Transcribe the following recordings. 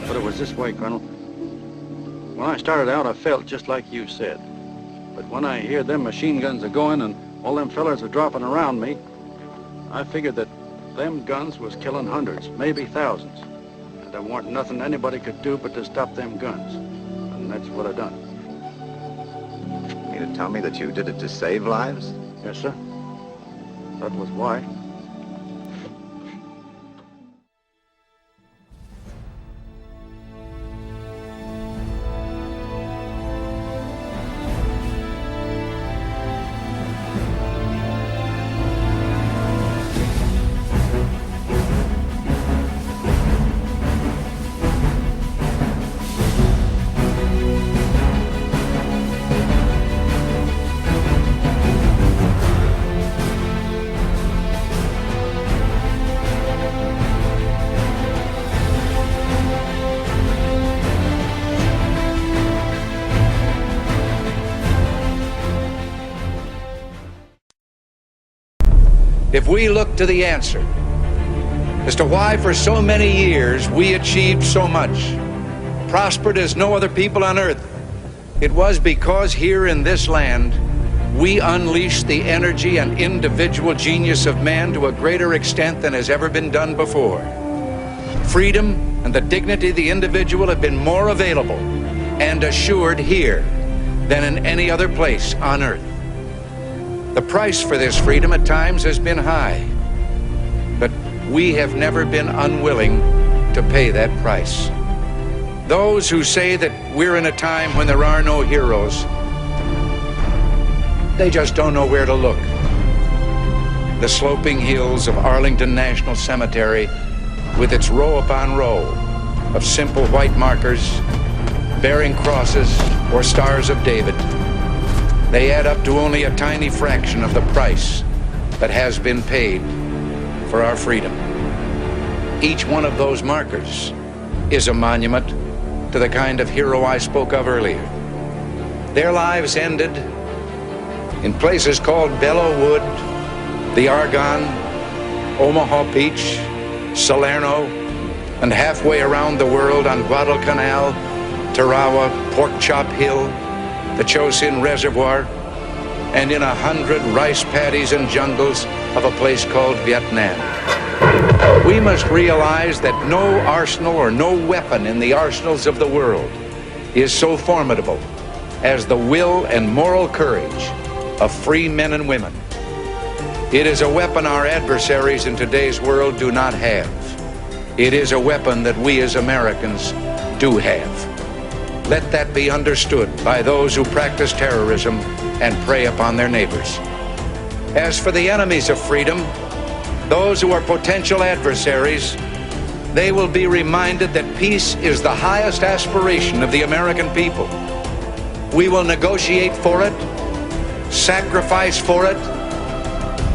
But it was this way, Colonel. When I started out, I felt just like you said. But when I hear them machine guns are going and all them fellers are dropping around me, I figured that them guns was killing hundreds, maybe thousands. And there weren't nothing anybody could do but to stop them guns. And that's what I done. You mean to tell me that you did it to save lives? Yes, sir. That was why. If we look to the answer as to why for so many years we achieved so much, prospered as no other people on earth, it was because here in this land we unleashed the energy and individual genius of man to a greater extent than has ever been done before. Freedom and the dignity of the individual have been more available and assured here than in any other place on earth. The price for this freedom at times has been high, but we have never been unwilling to pay that price. Those who say that we're in a time when there are no heroes, they just don't know where to look. The sloping hills of Arlington National Cemetery, with its row upon row of simple white markers bearing crosses or stars of David, they add up to only a tiny fraction of the price that has been paid for our freedom. Each one of those markers is a monument to the kind of hero I spoke of earlier. Their lives ended in places called Belleau Wood, the Argonne, Omaha Beach, Salerno, and halfway around the world on Guadalcanal, Tarawa, Pork Chop Hill, the Chosin Reservoir, and in 100 rice paddies and jungles of a place called Vietnam. We must realize that no arsenal or no weapon in the arsenals of the world is so formidable as the will and moral courage of free men and women. It is a weapon our adversaries in today's world do not have. It is a weapon that we as Americans do have. Let that be understood by those who practice terrorism and prey upon their neighbors. As for the enemies of freedom, those who are potential adversaries, they will be reminded that peace is the highest aspiration of the American people. We will negotiate for it, sacrifice for it.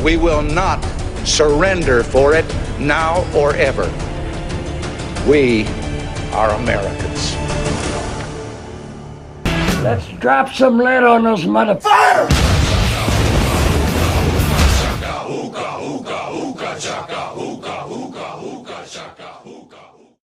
We will not surrender for it now or ever. We are Americans. Let's drop some lead on those motherfuckers. Fire!